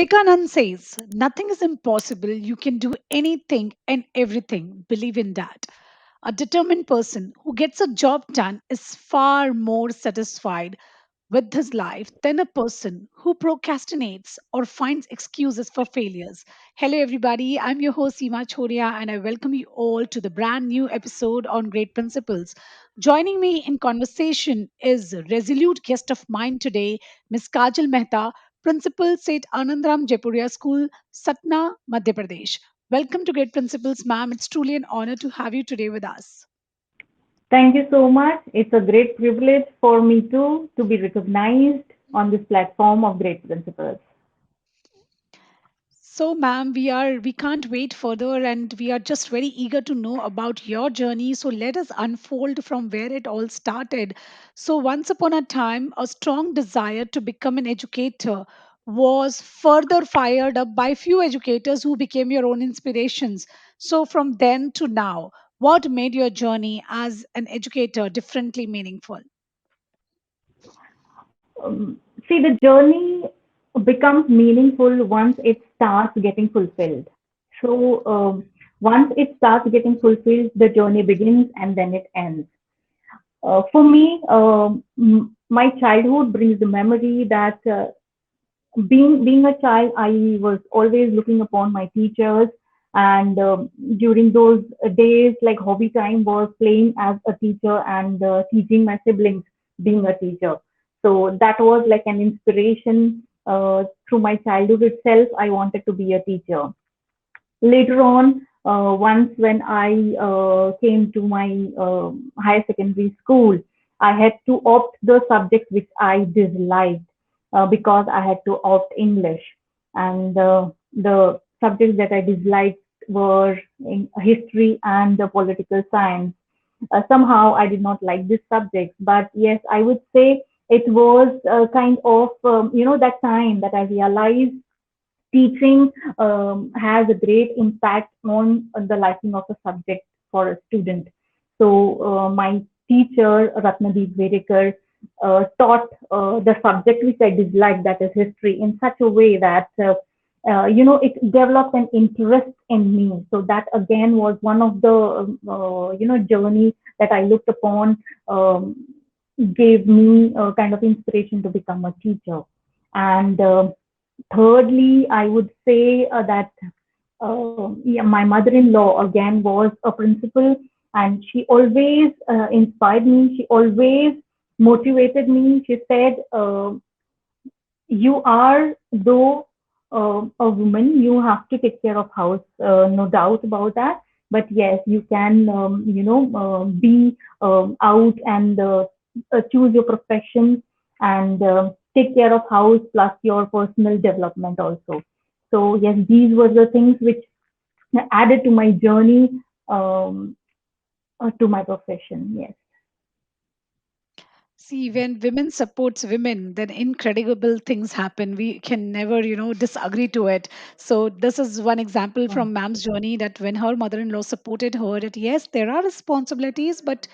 Vivekanand says, nothing is impossible. You can do anything and everything. Believe in that. A determined person who gets a job done is far more satisfied with his life than a person who procrastinates or finds excuses for failures. Hello, everybody. I'm your host, Seema Chhoriya, and I welcome you all to the brand new episode on Great Principles. Joining me in conversation is a resolute guest of mine today, Ms. Kajal Mehta, Principal, Seth Anandram Jaipuria School, Satna, Madhya Pradesh. Welcome to Great Principles, ma'am. It's truly an honor to have you today with us. Thank you so much. It's a great privilege for me too to be recognized on this platform of great principles. So, ma'am, we can't wait further, and we are just very eager to know about your journey. So, let us unfold from where it all started. So, once upon a time, a strong desire to become an educator was further fired up by few educators who became your own inspirations. So, from then to now, what made your journey as an educator differently meaningful? See, the journey becomes meaningful once it starts getting fulfilled. So, once it starts getting fulfilled, the journey begins and then it ends. For me, my childhood brings the memory that being a child, I was always looking upon my teachers, and during those days, like hobby time was playing as a teacher and teaching my siblings being a teacher. So that was like an inspiration. Through my childhood itself, I wanted to be a teacher. Later on, once when I came to my higher secondary school, I had to opt the subject which I disliked because I had to opt English. And the subjects that I disliked were in history and the political science. Somehow I did not like this subject, but yes, I would say it was kind of, that time that I realized teaching has a great impact on the liking of a subject for a student. So my teacher, Ratnadeep Vedekar, taught the subject which I disliked, that is history, in such a way that it developed an interest in me. So that again was one of the journey that I looked upon, gave me a kind of inspiration to become a teacher. And thirdly, I would say that yeah, my mother-in-law again was a principal, and she always inspired me. She always motivated me. She said, "You are though a woman, you have to take care of house, no doubt about that. But yes, you can, be out and choose your profession and take care of house plus your personal development also." So yes, these were the things which added to my journey, um, to my profession. Yes. See, when women supports women, then incredible things happen. We can never, disagree to it. So this is one example from ma'am's journey that when her mother-in-law supported her, that yes, there are responsibilities, but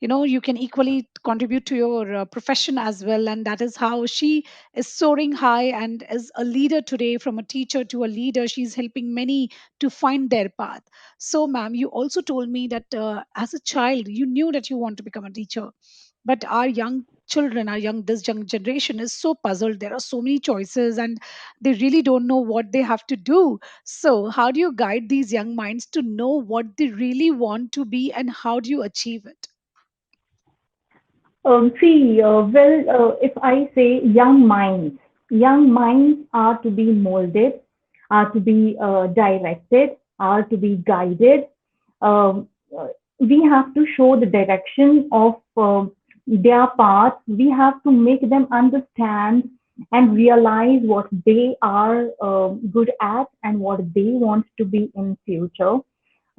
you can equally contribute to your profession as well, and that is how she is soaring high and is a leader today. From a teacher to a leader, she's helping many to find their path. So ma'am, you also told me that as a child you knew that you want to become a teacher, but our young children, this young generation is so puzzled. There are so many choices and they really don't know what they have to do. So how do you guide these young minds to know what they really want to be, and how do you achieve it? If I say young minds are to be molded, are to be directed, are to be guided. Um, uh, we have to show the direction of their path. We have to make them understand and realize what they are good at and what they want to be in future.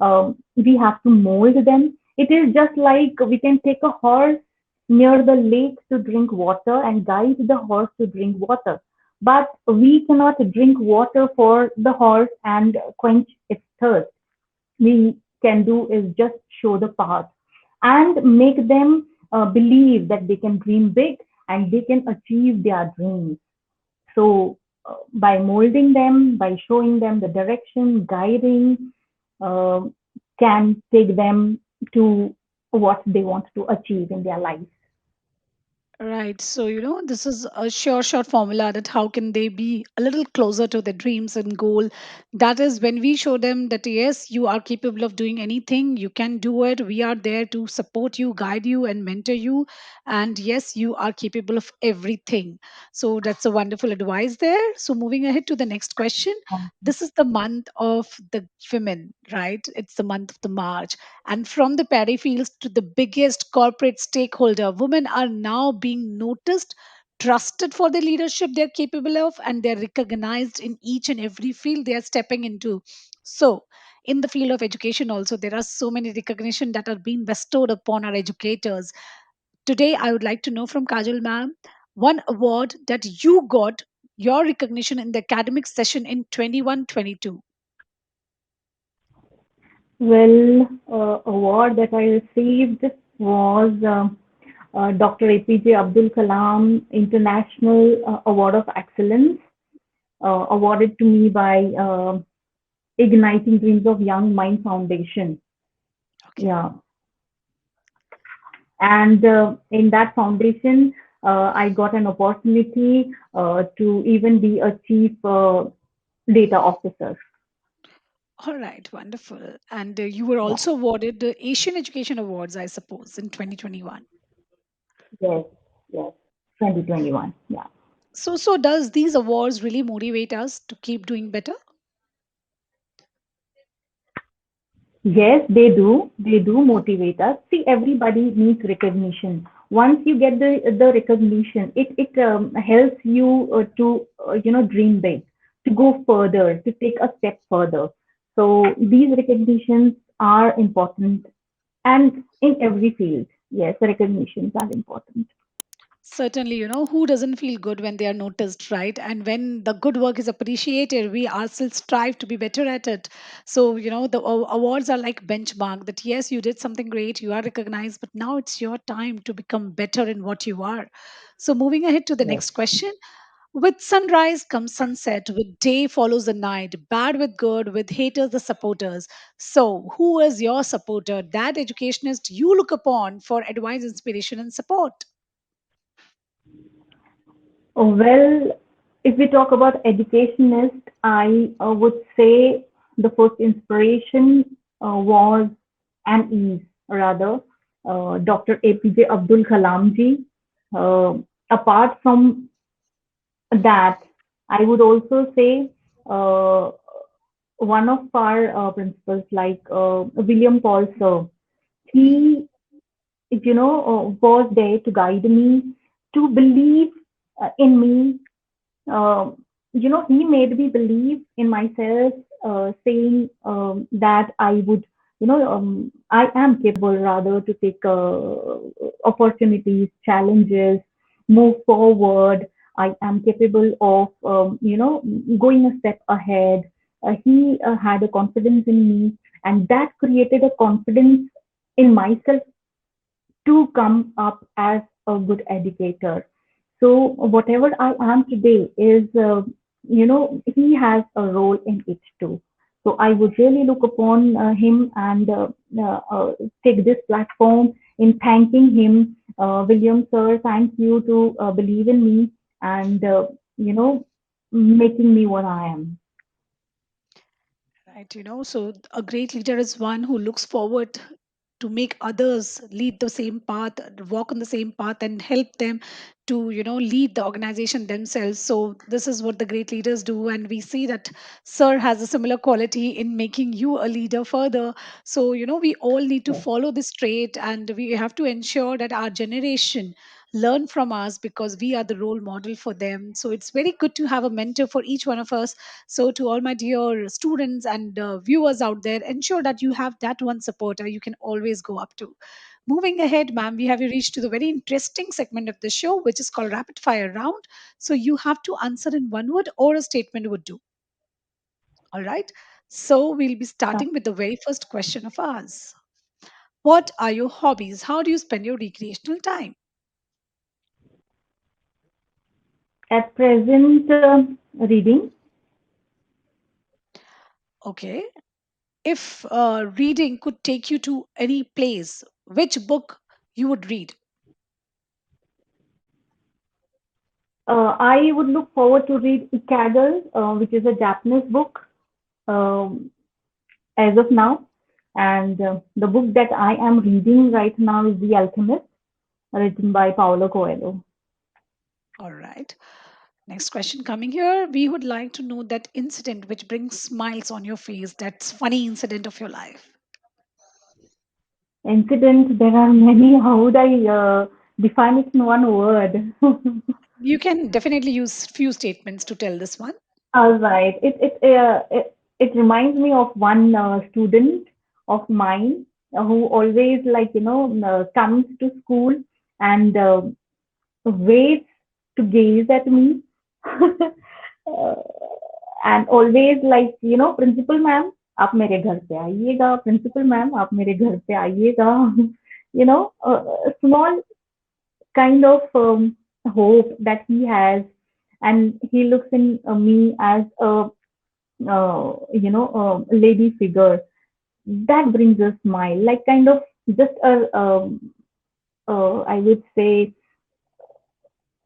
We have to mold them. It is just like we can take a horse near the lake to drink water and guide the horse to drink water. But we cannot drink water for the horse and quench its thirst. We can do is just show the path and make them believe that they can dream big and they can achieve their dreams. So by molding them, by showing them the direction, guiding, uh, can take them to what they want to achieve in their lives. Right. So, this is a sure short formula that how can they be a little closer to their dreams and goal. That is when we show them that, yes, you are capable of doing anything, you can do it. We are there to support you, guide you, and mentor you. And yes, you are capable of everything. So, that's a wonderful advice there. So, moving ahead to the next question. This is the month of the women, right? It's the month of the March. And from the paddy fields to the biggest corporate stakeholder, women are now being noticed, trusted for the leadership they're capable of, and they're recognized in each and every field they are stepping into. So, in the field of education, also, there are so many recognition that are being bestowed upon our educators. Today, I would like to know from Kajal ma'am one award that you got your recognition in the academic session in 21-22. Well, award that I received was Dr. APJ Abdul Kalam International Award of Excellence, awarded to me by Igniting Dreams of Young Mind Foundation. Okay. Yeah, and in that foundation, I got an opportunity to even be a chief data officer. All right, wonderful. And you were Yeah. also awarded the Asian Education Awards, I suppose, in 2021. Yes, yes, 2021. Yeah. So does these awards really motivate us to keep doing better? Yes, they do. They do motivate us. See, everybody needs recognition. Once you get the recognition, it helps you to dream big, to go further, to take a step further. So these recognitions are important, and in every field, yes, the recognitions are important. Certainly, who doesn't feel good when they are noticed, right? And when the good work is appreciated, we ourselves strive to be better at it. So, the awards are like benchmark that yes, you did something great, you are recognized, but now it's your time to become better in what you are. So, moving ahead to the Yes. next question. With sunrise comes sunset, with day follows the night, bad with good, with haters the supporters. So, who is your supporter, that educationist you look upon for advice, inspiration, and support? Well, if we talk about educationist, I would say the first inspiration was and is rather Dr. APJ Abdul Kalam ji. Uh, Apart from that, I would also say uh, one of our principals, like William Paul Sir. He, was there to guide me, to believe in me, he made me believe in myself, saying that I would, I am capable rather to take opportunities, challenges, move forward. I am capable of, going a step ahead. He had a confidence in me, and that created a confidence in myself to come up as a good educator. So whatever I am today is, he has a role in it too. So I would really look upon him and uh, uh, take this platform in thanking him. William, sir, thank you to believe in me and, making me what I am. Right, so a great leader is one who looks forward to make others lead the same path, walk on the same path, and help them to, lead the organization themselves. So this is what the great leaders do, and we see that Sir has a similar quality in making you a leader further. So we all need to Yes. follow this trait, and we have to ensure that our generation learn from us because we are the role model for them. So it's very good to have a mentor for each one of us. So, to all my dear students and viewers out there, ensure that you have that one supporter you can always go up to. Moving ahead, ma'am, we have reached to the very interesting segment of the show, which is called Rapid Fire Round. So, you have to answer in one word or a statement would do. All right. So, we'll be Uh, starting with the very first question of ours. What are your hobbies? How do you spend your recreational time? at present, Reading. Okay. If reading could take you to any place, which book you would read? I would look forward to read Kajal, which is a Japanese book um, as of now. And the book that I am reading right now is The Alchemist, written by Paulo Coelho. All right. Next question coming here. We would like to know that incident which brings smiles on your face. That's funny incident of your life. Incidents, there are many. How would I define it in one word? You can definitely use few statements to tell this one. All right. It reminds me of one student of mine who always comes to school and waits to gaze at me. uh, and always principal ma'am आप मेरे घर पे आइएगा principal ma'am आप मेरे घर पे आइएगा a small kind of hope that he has, and he looks in me as a lady figure that brings a smile, like kind of just a I would say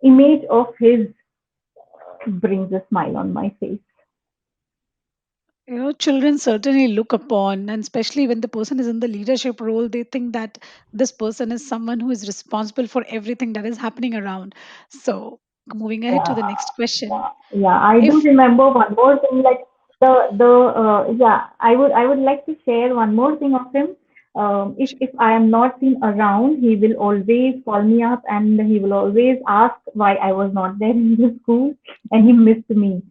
image of his brings a smile on my face. Children certainly look upon, and especially when the person is in the leadership role, they think that this person is someone who is responsible for everything that is happening around. So, moving ahead to Yeah, the next question. yeah. I do If remember one more thing, like the yeah. I would like to share one more thing of him. If I am not seen around, he will always call me up and he will always ask why I was not there in the school and he missed me.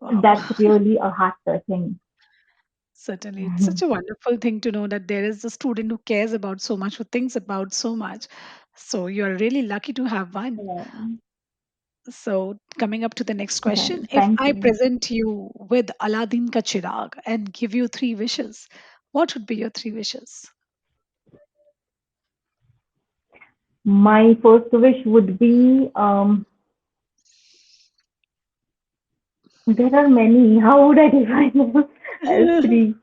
wow, That's really a heart touching. certainly, it's such a wonderful thing to know that there is a student who cares about so much, who thinks about so much. So, you're really lucky to have one. Yeah, So, coming up to the next question, right. if Thank I you. present you with Aladdin ka chirag and give you three wishes, what would be your three wishes? My first wish would be there are many. How would I define them as three?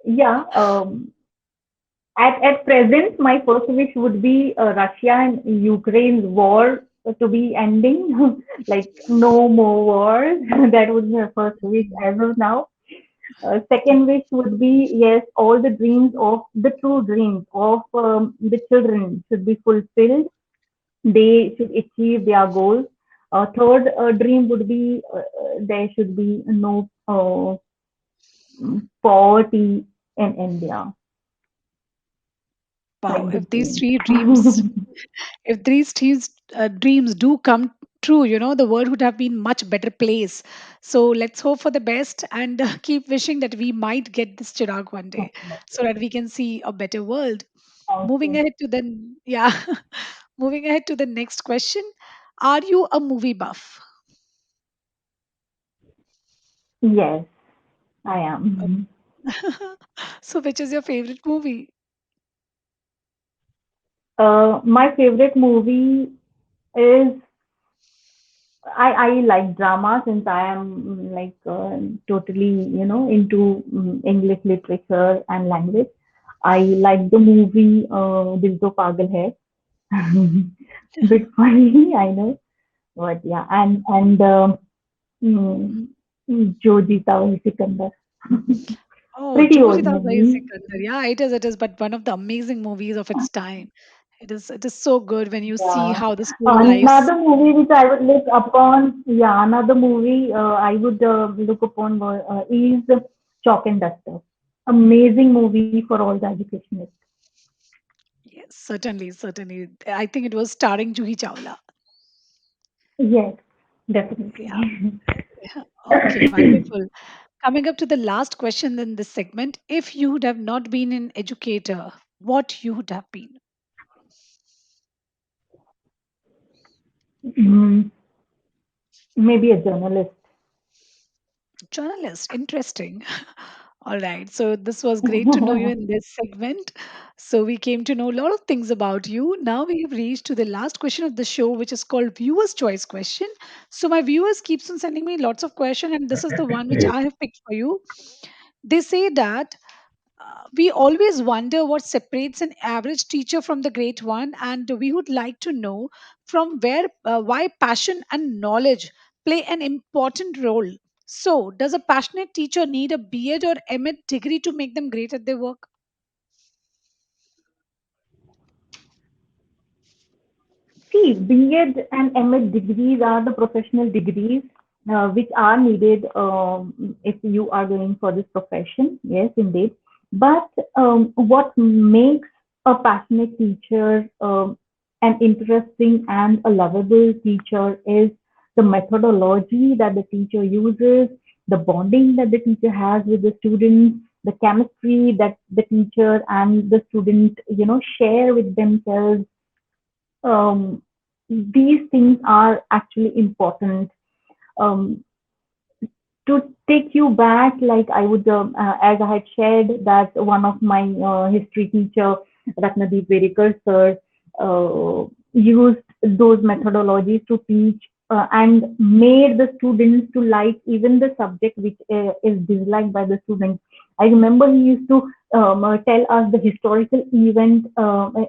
Yeah. At present, my first wish would be Russia and Ukraine's war to be ending, like no more wars. That would be my first wish as of now. Second wish would be yes, all the dreams of the true dreams of the children should be fulfilled. They should achieve their goals. Third dream would be there should be no poverty in India, Wow, like the if these dreams. three dreams, if these dreams do come true, the world would have been much better place. So let's hope for the best and keep wishing that we might get this chirag one day, so that we can see a better world. Thank Moving you. ahead to the yeah, moving ahead to the next question. Are you a movie buff? Yes, I am. So which is your favorite movie? My favorite movie is I like drama since I am totally into English literature and language. I like the movie Dil To Pagal Hai. Bit funny, I know, but yeah, and mm, Jo Jeeta Wahi Sikandar. Oh, Pretty Jo old Jita Bhai movie. Sikandar. Yeah, it is, but one of the amazing movies of its time. It is so good when you see Yeah. how the school lives. Another movie which I would look upon, yeah, another movie I would look upon is Chalk and Duster. Amazing movie for all the educationists. Yes, certainly, certainly. I think it was starring Juhi Chawla. Yes, definitely. Yeah. Yeah. Okay, wonderful. Coming up to the last question in this segment, if you would have not been an educator, what you would have been? Mm, maybe a journalist. Journalist. Interesting. All right. So this was great to know you in this segment. So we came to know a lot of things about you. Now we have reached to the last question of the show, which is called viewers' choice question. So my viewers keeps on sending me lots of questions, and this is the one which I have picked for you. They say that we always wonder what separates an average teacher from the great one, and we would like to know from where, why passion and knowledge play an important role. So, does a passionate teacher need a B.Ed or M.Ed degree to make them great at their work? See, B.Ed and M.Ed degrees are the professional degrees which are needed if you are going for this profession. Yes, indeed. But what makes a passionate teacher an interesting and a lovable teacher is the methodology that the teacher uses, the bonding that the teacher has with the students, the chemistry that the teacher and the student, share with themselves. um, these things are actually important. Um, to take you back, like I would, as I had shared, that one of my history teacher, Ratnadeep Vedekar sir, used those methodologies to teach and made the students to like even the subject which is disliked by the students. I remember he used to tell us the historical event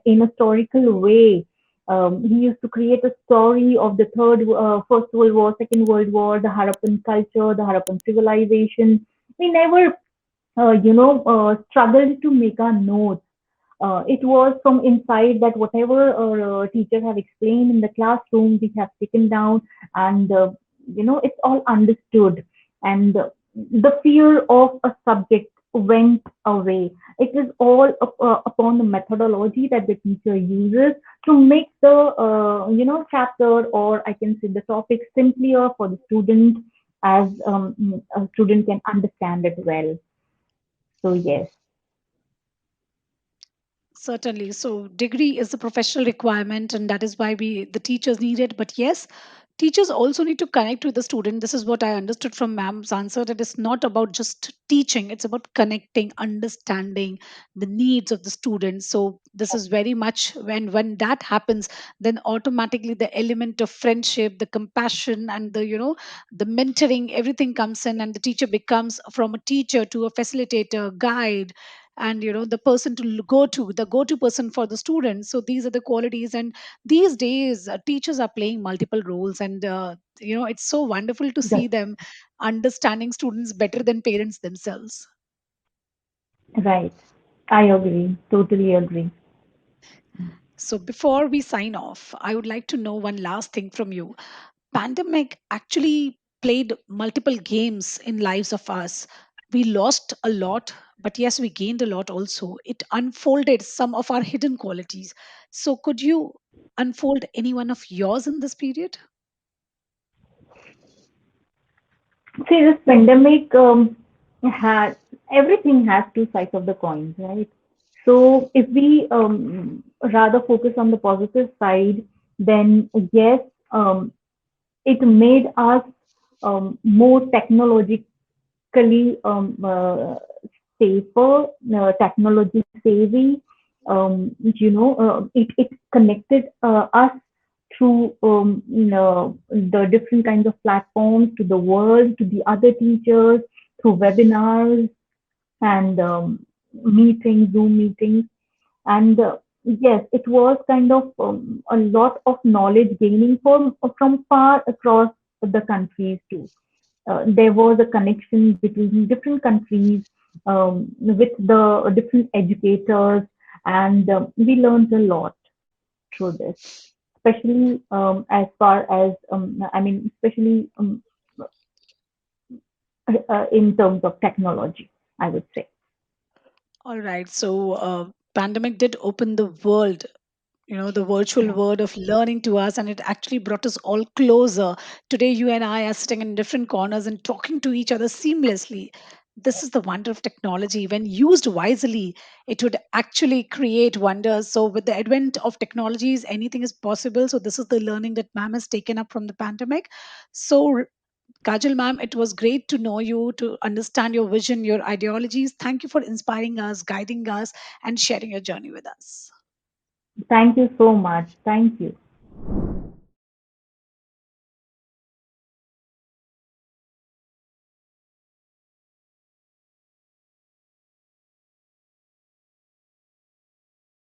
in a historical way. He used to create a story of the First World War, Second World War, the Harappan culture, the Harappan civilization. We never, struggled to make our notes. It was from inside that whatever our teachers have explained in the classroom, we have taken down, and it's all understood. And the fear of a subject went away. It is all upon the methodology that the teacher uses to make the chapter, or I can say the topic, simpler for the student, as a student can understand it well. So yes. Certainly. So degree is a professional requirement, and that is why the teachers need it. But yes, teachers also need to connect with the student. This is what I understood from ma'am's answer. That it's not about just teaching; it's about connecting, understanding the needs of the student. So this is very much when that happens, then automatically the element of friendship, the compassion, and the mentoring, everything comes in, and the teacher becomes from a teacher to a facilitator, guide, and the person to go to, the go to person for the students. So these are the qualities, and these days teachers are playing multiple roles, and it's so wonderful to see Yes. them understanding students better than parents themselves. Right. I agree. Totally agree. So before we sign off, I would like to know one last thing from you. Pandemic actually played multiple games in lives of us. We lost a lot, but yes, we gained a lot also. It unfolded some of our hidden qualities. So could you unfold any one of yours in this period? See, this pandemic had everything has two sides of the coin, right? So if we rather focus on the positive side, then yes, um, it made us more technologically safer, technology savvy. It connected us through the different kinds of platforms to the world, to the other teachers, through webinars and meetings, Zoom meetings. And yes, it was kind of a lot of knowledge gaining from far across the countries too. There was a connection between different countries with the different educators, and we learned a lot through this, especially as far as especially in terms of technology, I would say. All right. So pandemic did open the world, the virtual Yeah. world of learning to us, and it actually brought us all closer. Today you and I are sitting in different corners and talking to each other seamlessly. This is the wonder of technology. When used wisely, it would actually create wonders. So with the advent of technologies, anything is possible. So this is the learning that ma'am has taken up from the pandemic. So Kajal ma'am, it was great to know you, to understand your vision, your ideologies. Thank you for inspiring us, guiding us, and sharing your journey with us. Thank you so much. Thank you.